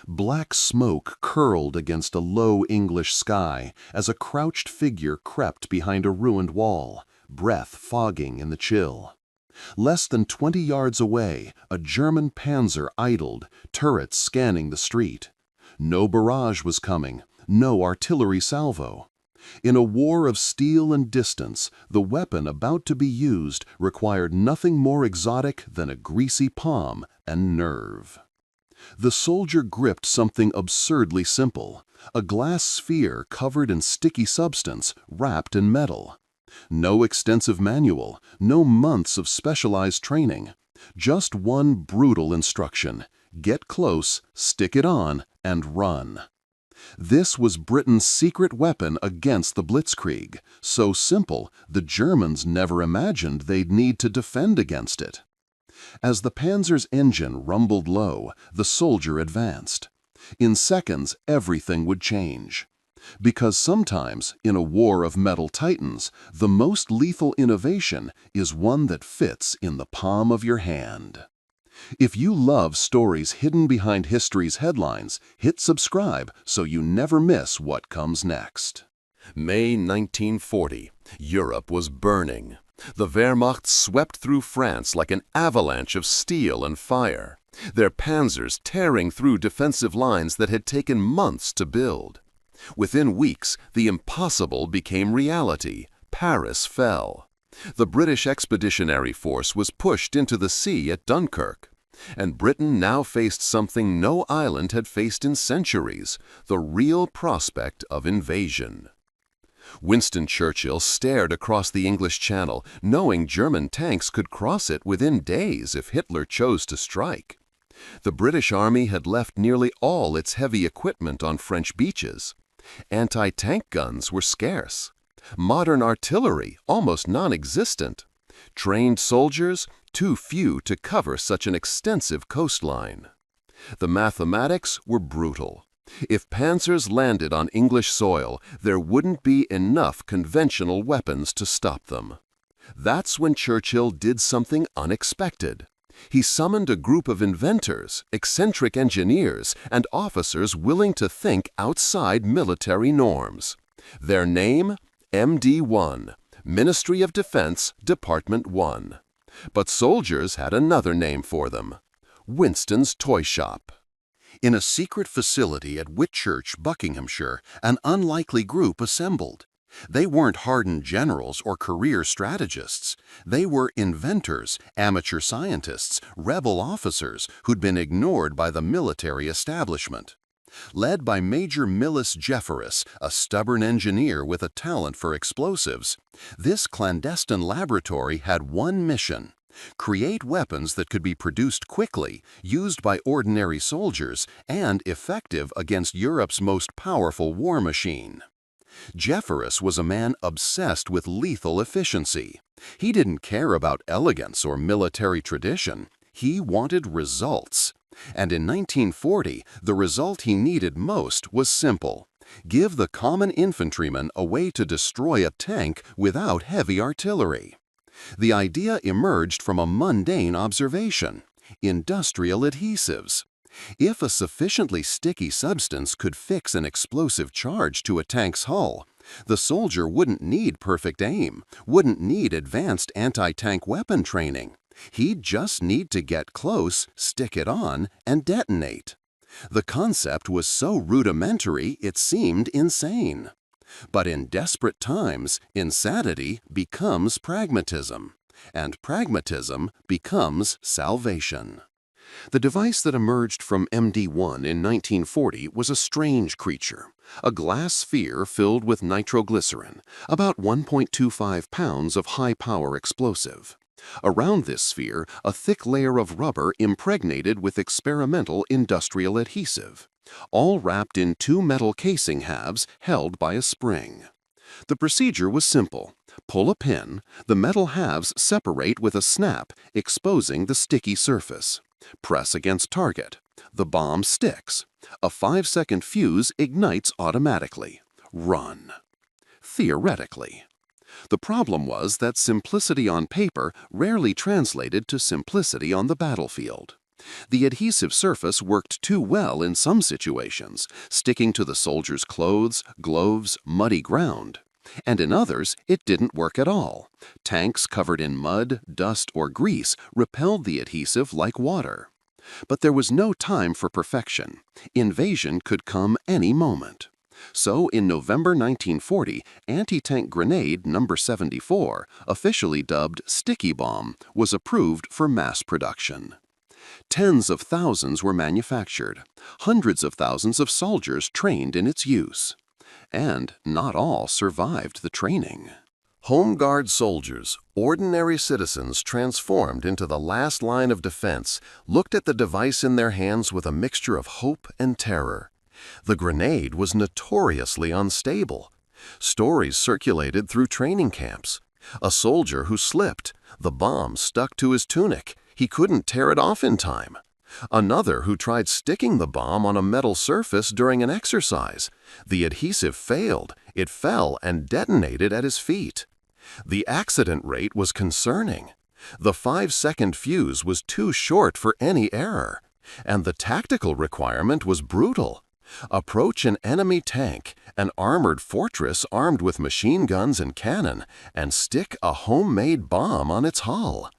Black smoke curled against a low English sky as a crouched figure crept behind a ruined wall, breath fogging in the chill. Less than 20 yards away, a German panzer idled, turrets scanning the street. No barrage was coming, no artillery salvo. In a war of steel and distance, the weapon about to be used required nothing more exotic than a greasy palm and nerve. The soldier gripped something absurdly simple, a glass sphere covered in sticky substance wrapped in metal. No extensive manual, no months of specialized training, just one brutal instruction: get close, stick it on, and run. This was Britain's secret weapon against the Blitzkrieg, so simple the Germans never imagined they'd need to defend against it. As the panzer's engine rumbled low, the soldier advanced. In seconds, everything would change. Because sometimes, in a war of metal titans, the most lethal innovation is one that fits in the palm of your hand. If you love stories hidden behind history's headlines, hit subscribe so you never miss what comes next. May 1940. Europe was burning. The Wehrmacht swept through France like an avalanche of steel and fire, their panzers tearing through defensive lines that had taken months to build. Within weeks, the impossible became reality. Paris fell. The British Expeditionary Force was pushed into the sea at Dunkirk. And Britain now faced something no island had faced in centuries: the real prospect of invasion. Winston Churchill stared across the English Channel, knowing German tanks could cross it within days if Hitler chose to strike. The British Army had left nearly all its heavy equipment on French beaches. Anti-tank guns were scarce. Modern artillery almost non-existent. Trained soldiers too few to cover such an extensive coastline. The mathematics were brutal. If panzers landed on English soil, there wouldn't be enough conventional weapons to stop them. That's when Churchill did something unexpected. He summoned a group of inventors, eccentric engineers, and officers willing to think outside military norms. Their name? MD1, Ministry of Defense, Department 1. But soldiers had another name for them: Winston's Toy Shop. In a secret facility at Whitchurch, Buckinghamshire, an unlikely group assembled. They weren't hardened generals or career strategists. They were inventors, amateur scientists, rebel officers who'd been ignored by the military establishment. Led by Major Millis Jefferis, a stubborn engineer with a talent for explosives, this clandestine laboratory had one mission: create weapons that could be produced quickly, used by ordinary soldiers, and effective against Europe's most powerful war machine. Jefferis was a man obsessed with lethal efficiency. He didn't care about elegance or military tradition. He wanted results. And in 1940, the result he needed most was simple: give the common infantryman a way to destroy a tank without heavy artillery. The idea emerged from a mundane observation: industrial adhesives. If a sufficiently sticky substance could fix an explosive charge to a tank's hull, the soldier wouldn't need perfect aim, wouldn't need advanced anti-tank weapon training. He'd just need to get close, stick it on, and detonate. The concept was so rudimentary it seemed insane. But in desperate times, insanity becomes pragmatism, and pragmatism becomes salvation. The device that emerged from MD1 in 1940 was a strange creature, a glass sphere filled with nitroglycerin, about 1.25 pounds of high-power explosive. Around this sphere, a thick layer of rubber impregnated with experimental industrial adhesive, all wrapped in two metal casing halves held by a spring. The procedure was simple. Pull a pin, the metal halves separate with a snap, exposing the sticky surface. Press against target. The bomb sticks. A 5-second fuse ignites automatically. Run. Theoretically. The problem was that simplicity on paper rarely translated to simplicity on the battlefield. The adhesive surface worked too well in some situations, sticking to the soldiers' clothes, gloves, muddy ground. And in others, it didn't work at all. Tanks covered in mud, dust, or grease repelled the adhesive like water. But there was no time for perfection. Invasion could come any moment. So in November 1940, anti-tank grenade number 74, officially dubbed sticky bomb, was approved for mass production. Tens of thousands were manufactured. Hundreds of thousands of soldiers trained in its use. And not all survived the training. Home Guard soldiers, ordinary citizens transformed into the last line of defense, looked at the device in their hands with a mixture of hope and terror. The grenade was notoriously unstable. Stories circulated through training camps. A soldier who slipped, the bomb stuck to his tunic. He couldn't tear it off in time. Another who tried sticking the bomb on a metal surface during an exercise. The adhesive failed. It fell and detonated at his feet. The accident rate was concerning. The 5-second fuse was too short for any error. And the tactical requirement was brutal. Approach an enemy tank, an armored fortress armed with machine guns and cannon, and stick a homemade bomb on its hull.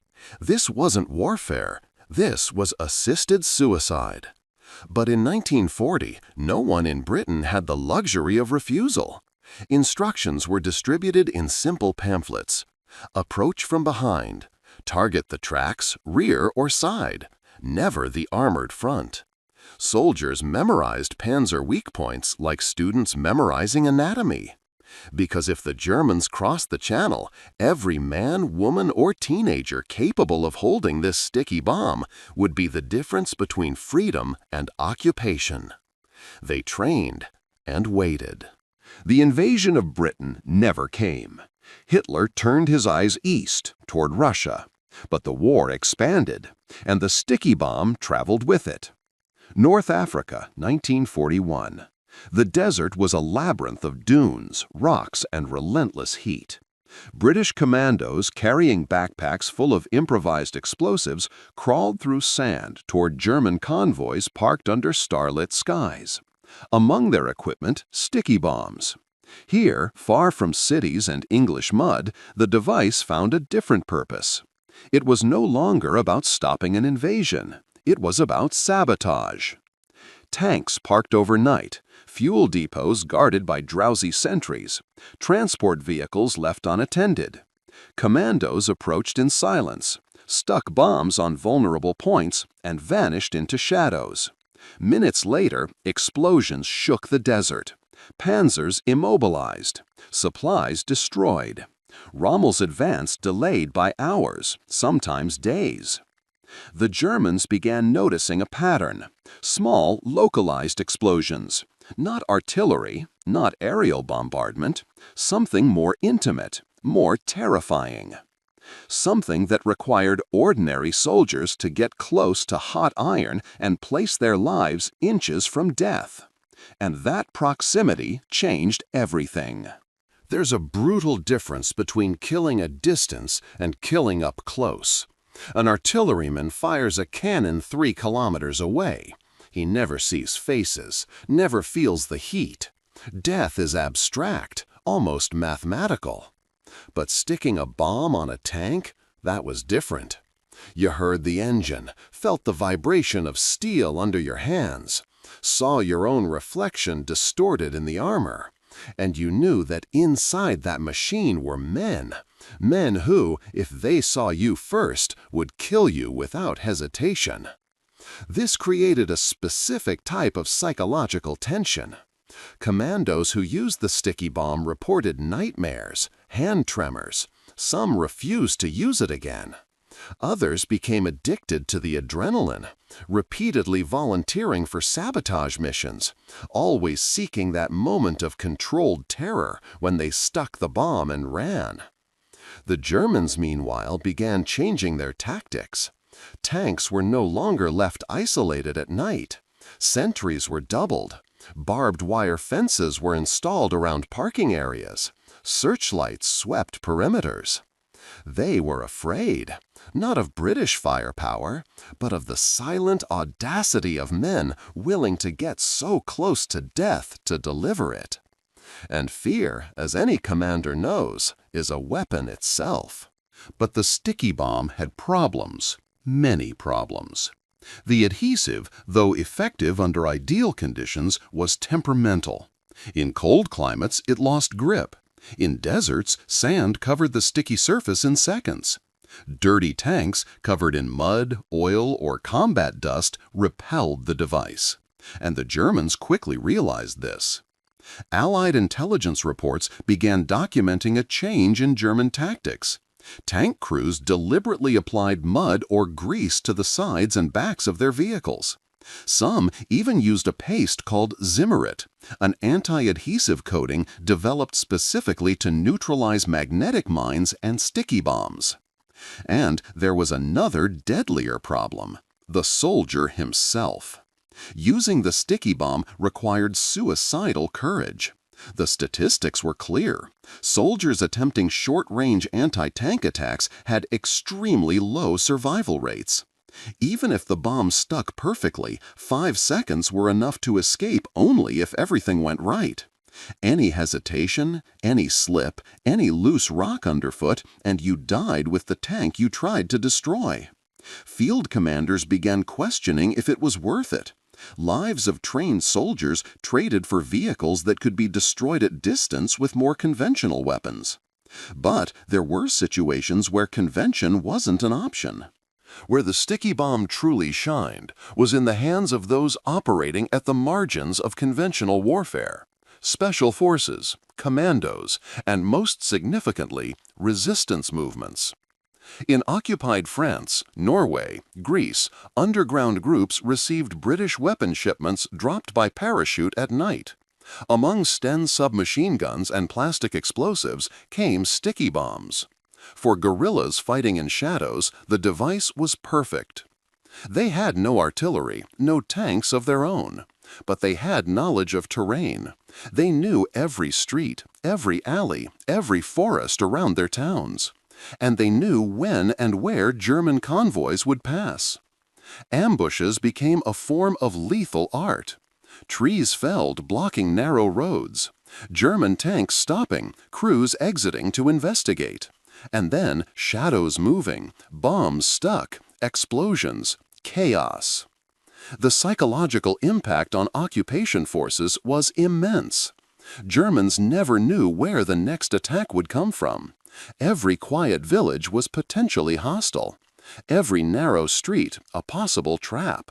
This wasn't warfare. This was assisted suicide. But in 1940, no one in Britain had the luxury of refusal. Instructions were distributed in simple pamphlets. Approach from behind. Target the tracks, rear, or side. Never the armored front. Soldiers memorized panzer weak points like students memorizing anatomy. Because if the Germans crossed the channel, every man, woman, or teenager capable of holding this sticky bomb would be the difference between freedom and occupation. They trained and waited. The invasion of Britain never came. Hitler turned his eyes east, toward Russia. But the war expanded, and the sticky bomb traveled with it. North Africa, 1941. The desert was a labyrinth of dunes, rocks, and relentless heat. British commandos carrying backpacks full of improvised explosives crawled through sand toward German convoys parked under starlit skies. Among their equipment, sticky bombs. Here, far from cities and English mud, the device found a different purpose. It was no longer about stopping an invasion. It was about sabotage. Tanks parked overnight, fuel depots guarded by drowsy sentries, transport vehicles left unattended. Commandos approached in silence, stuck bombs on vulnerable points, and vanished into shadows. Minutes later, explosions shook the desert. Panzers immobilized, supplies destroyed. Rommel's advance delayed by hours, sometimes days. The Germans began noticing a pattern: small, localized explosions. Not artillery, not aerial bombardment, something more intimate, more terrifying. Something that required ordinary soldiers to get close to hot iron and place their lives inches from death. And that proximity changed everything. There's a brutal difference between killing at distance and killing up close. An artilleryman fires a cannon 3 kilometers away. He never sees faces, never feels the heat. Death is abstract, almost mathematical. But sticking a bomb on a tank, that was different. You heard the engine, felt the vibration of steel under your hands, saw your own reflection distorted in the armor, and you knew that inside that machine were men. Men who, if they saw you first, would kill you without hesitation. This created a specific type of psychological tension. Commandos who used the sticky bomb reported nightmares, hand tremors. Some refused to use it again. Others became addicted to the adrenaline, repeatedly volunteering for sabotage missions, always seeking that moment of controlled terror when they stuck the bomb and ran. The Germans, meanwhile, began changing their tactics. Tanks were no longer left isolated at night. Sentries were doubled. Barbed wire fences were installed around parking areas. Searchlights swept perimeters. They were afraid, not of British firepower, but of the silent audacity of men willing to get so close to death to deliver it. And fear, as any commander knows, is a weapon itself. But the sticky bomb had problems, many problems. The adhesive, though effective under ideal conditions, was temperamental. In cold climates, it lost grip. In deserts, sand covered the sticky surface in seconds. Dirty tanks covered in mud, oil, or combat dust repelled the device. And the Germans quickly realized this. Allied intelligence reports began documenting a change in German tactics. Tank crews deliberately applied mud or grease to the sides and backs of their vehicles. Some even used a paste called Zimmerit, an anti-adhesive coating developed specifically to neutralize magnetic mines and sticky bombs. And there was another deadlier problem: the soldier himself. Using the sticky bomb required suicidal courage. The statistics were clear. Soldiers attempting short-range anti-tank attacks had extremely low survival rates. Even if the bomb stuck perfectly, 5 seconds were enough to escape only if everything went right. Any hesitation, any slip, any loose rock underfoot, and you died with the tank you tried to destroy. Field commanders began questioning if it was worth it. Lives of trained soldiers traded for vehicles that could be destroyed at distance with more conventional weapons. But there were situations where convention wasn't an option. Where the sticky bomb truly shined was in the hands of those operating at the margins of conventional warfare: special forces, commandos, and most significantly, resistance movements. In occupied France, Norway, Greece, underground groups received British weapon shipments dropped by parachute at night. Among Sten submachine guns and plastic explosives came sticky bombs. For guerrillas fighting in shadows, the device was perfect. They had no artillery, no tanks of their own, but they had knowledge of terrain. They knew every street, every alley, every forest around their towns. And they knew when and where German convoys would pass. Ambushes became a form of lethal art. Trees felled, blocking narrow roads. German tanks stopping, crews exiting to investigate. And then shadows moving, bombs stuck, explosions, chaos. The psychological impact on occupation forces was immense. Germans never knew where the next attack would come from. Every quiet village was potentially hostile. Every narrow street a possible trap.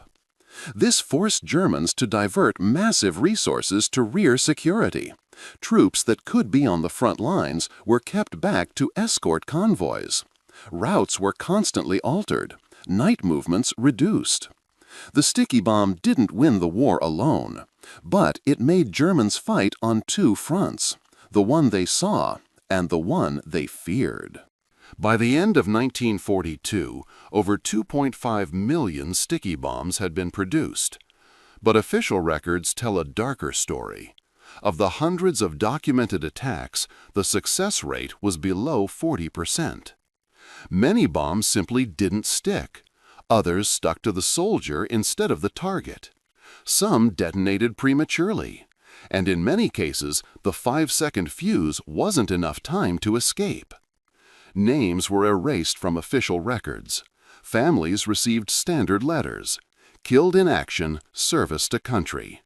This forced Germans to divert massive resources to rear security. Troops that could be on the front lines were kept back to escort convoys. Routes were constantly altered. Night movements reduced. The sticky bomb didn't win the war alone, but it made Germans fight on 2 fronts: the one they saw and the one they feared. By the end of 1942, over 2.5 million sticky bombs had been produced. But official records tell a darker story. Of the hundreds of documented attacks, the success rate was below 40%. Many bombs simply didn't stick. Others stuck to the soldier instead of the target. Some detonated prematurely. And in many cases, the 5-second fuse wasn't enough time to escape. Names were erased from official records. Families received standard letters: killed in action, service to country.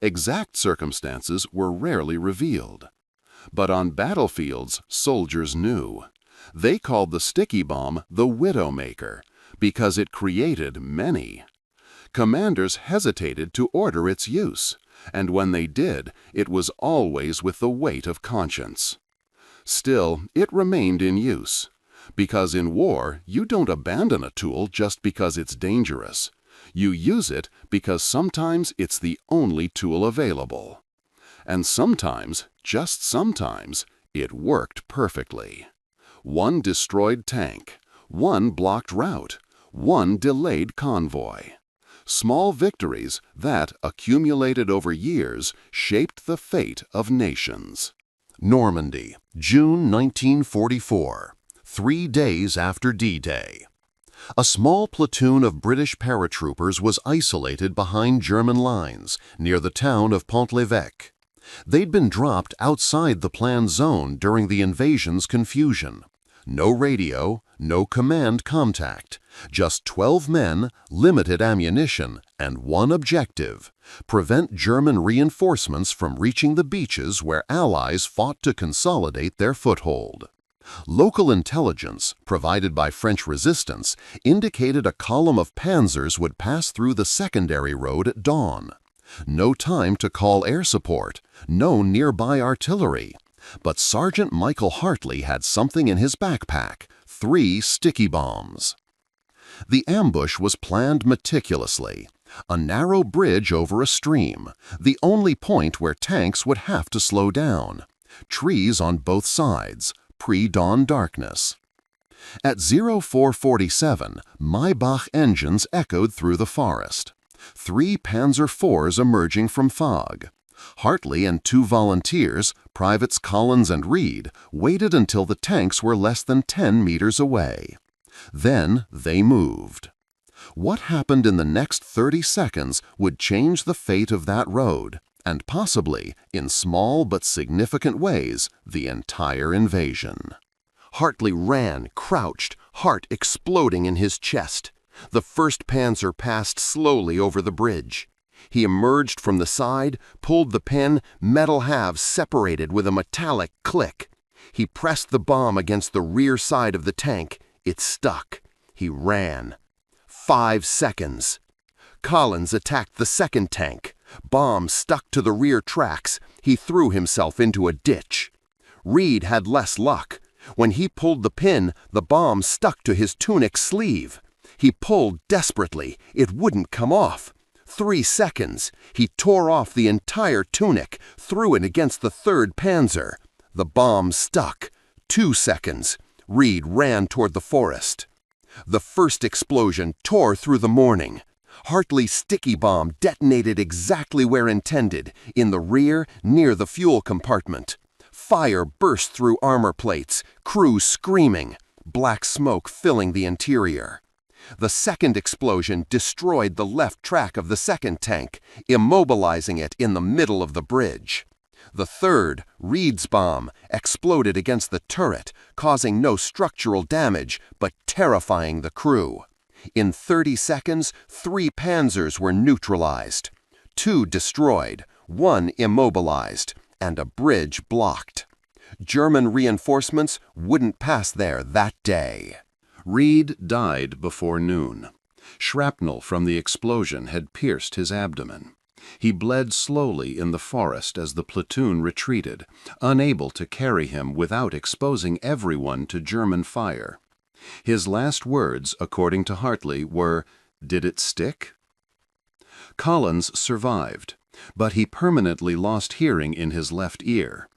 Exact circumstances were rarely revealed. But on battlefields, soldiers knew. They called the sticky bomb the Widowmaker because it created many. Commanders hesitated to order its use, and when they did, it was always with the weight of conscience. Still, it remained in use, because in war you don't abandon a tool just because it's dangerous. You use it because sometimes it's the only tool available. And sometimes, just sometimes, it worked perfectly. One destroyed tank, one blocked route, one delayed convoy. Small victories that, accumulated over years, shaped the fate of nations. Normandy, June 1944. 3 days after D-Day. A small platoon of British paratroopers was isolated behind German lines near the town of Pont-l'Evêque. They'd been dropped outside the planned zone during the invasion's confusion. No radio, no command contact, just 12 men, limited ammunition, and one objective: prevent German reinforcements from reaching the beaches where Allies fought to consolidate their foothold. Local intelligence, provided by French resistance, indicated a column of panzers would pass through the secondary road at dawn. No time to call air support, no nearby artillery. But Sergeant Michael Hartley had something in his backpack: 3 sticky bombs. The ambush was planned meticulously. A narrow bridge over a stream, the only point where tanks would have to slow down. Trees on both sides, pre-dawn darkness. At 0447, Maybach engines echoed through the forest. 3 Panzer IVs emerging from fog. Hartley and 2 volunteers, Privates Collins and Reed, waited until the tanks were less than 10 meters away. Then they moved. What happened in the next 30 seconds would change the fate of that road, and possibly, in small but significant ways, the entire invasion. Hartley ran, crouched, heart exploding in his chest. The first panzer passed slowly over the bridge. He emerged from the side, pulled the pin, metal halves separated with a metallic click. He pressed the bomb against the rear side of the tank. It stuck. He ran. 5 seconds. Collins attacked the second tank. Bomb stuck to the rear tracks. He threw himself into a ditch. Reed had less luck. When he pulled the pin, the bomb stuck to his tunic sleeve. He pulled desperately. It wouldn't come off. 3 seconds. He tore off the entire tunic, threw it against the 3rd Panzer. The bomb stuck. 2 seconds. Reed ran toward the forest. The first explosion tore through the morning. Hartley's sticky bomb detonated exactly where intended, in the rear, near the fuel compartment. Fire burst through armor plates, crew screaming, black smoke filling the interior. The second explosion destroyed the left track of the second tank, immobilizing it in the middle of the bridge. The third, Reed's bomb, exploded against the turret, causing no structural damage, but terrifying the crew. In 30 seconds, 3 panzers were neutralized, 2 destroyed, 1 immobilized, and a bridge blocked. German reinforcements wouldn't pass there that day. Reed died before noon. Shrapnel from the explosion had pierced his abdomen. He bled slowly in the forest as the platoon retreated, unable to carry him without exposing everyone to German fire. His last words, according to Hartley, were, "Did it stick?" Collins survived, but he permanently lost hearing in his left ear.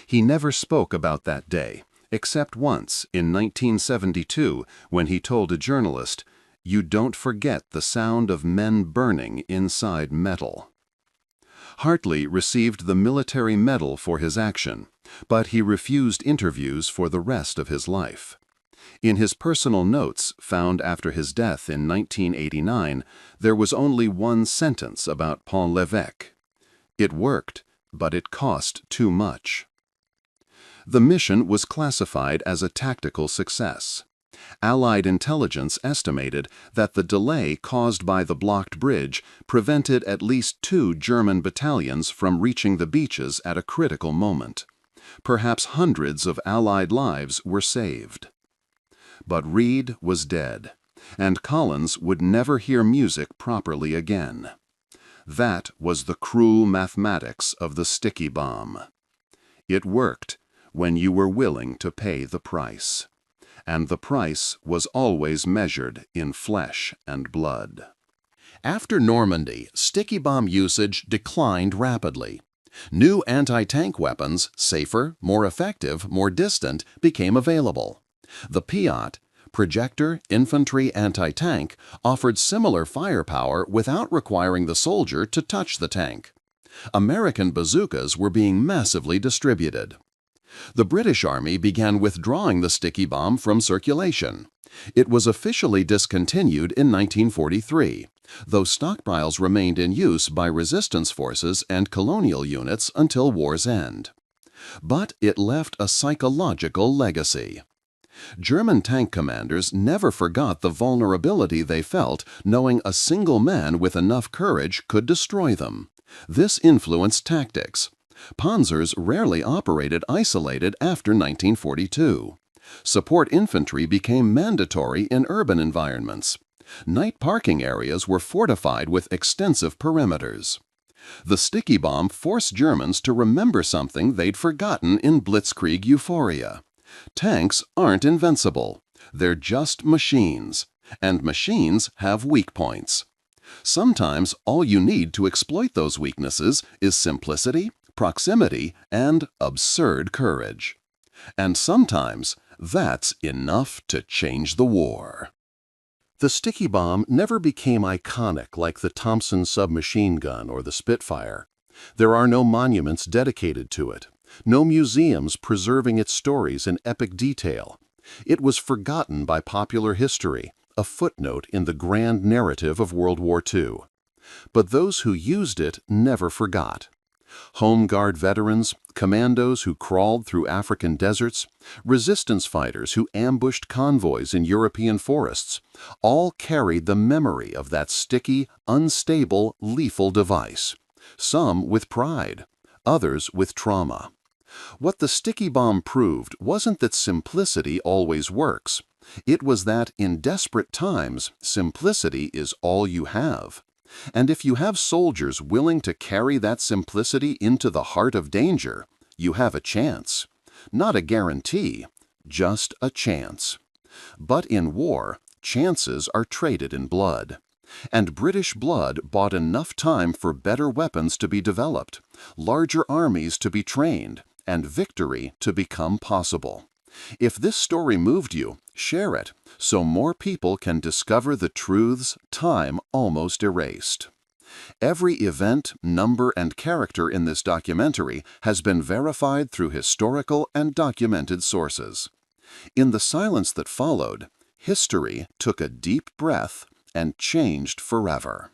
He never spoke about that day, except once in 1972 when he told a journalist, "You don't forget the sound of men burning inside metal." Hartley received the military medal for his action, but he refused interviews for the rest of his life. In his personal notes, found after his death in 1989, there was only one sentence about Pont-l'Evêque. It worked, but it cost too much. The mission was classified as a tactical success. Allied intelligence estimated that the delay caused by the blocked bridge prevented at least 2 German battalions from reaching the beaches at a critical moment. Perhaps hundreds of Allied lives were saved. But Reed was dead, and Collins would never hear music properly again. That was the cruel mathematics of the sticky bomb. It worked when you were willing to pay the price. And the price was always measured in flesh and blood. After Normandy, sticky bomb usage declined rapidly. New anti-tank weapons, safer, more effective, more distant, became available. The Piat, projector infantry anti-tank, offered similar firepower without requiring the soldier to touch the tank. American bazookas were being massively distributed. The British Army began withdrawing the sticky bomb from circulation. It was officially discontinued in 1943, though stockpiles remained in use by resistance forces and colonial units until war's end. But it left a psychological legacy. German tank commanders never forgot the vulnerability they felt knowing a single man with enough courage could destroy them. This influenced tactics. Panzers rarely operated isolated after 1942. Support infantry became mandatory in urban environments. Night parking areas were fortified with extensive perimeters. The sticky bomb forced Germans to remember something they'd forgotten in blitzkrieg euphoria. Tanks aren't invincible. They're just machines. And machines have weak points. Sometimes all you need to exploit those weaknesses is simplicity, proximity, and absurd courage. And sometimes that's enough to change the war. The sticky bomb never became iconic like the Thompson submachine gun or the Spitfire. There are no monuments dedicated to it, no museums preserving its stories in epic detail. It was forgotten by popular history, a footnote in the grand narrative of World War II. But those who used it never forgot. Home Guard veterans, commandos who crawled through African deserts, resistance fighters who ambushed convoys in European forests, all carried the memory of that sticky, unstable, lethal device. Some with pride, others with trauma. What the sticky bomb proved wasn't that simplicity always works. It was that in desperate times, simplicity is all you have. And if you have soldiers willing to carry that simplicity into the heart of danger, you have a chance. Not a guarantee, just a chance. But in war, chances are traded in blood. And British blood bought enough time for better weapons to be developed, larger armies to be trained, and victory to become possible. If this story moved you, share it so more people can discover the truths time almost erased. Every event, number, and character in this documentary has been verified through historical and documented sources. In the silence that followed, history took a deep breath and changed forever.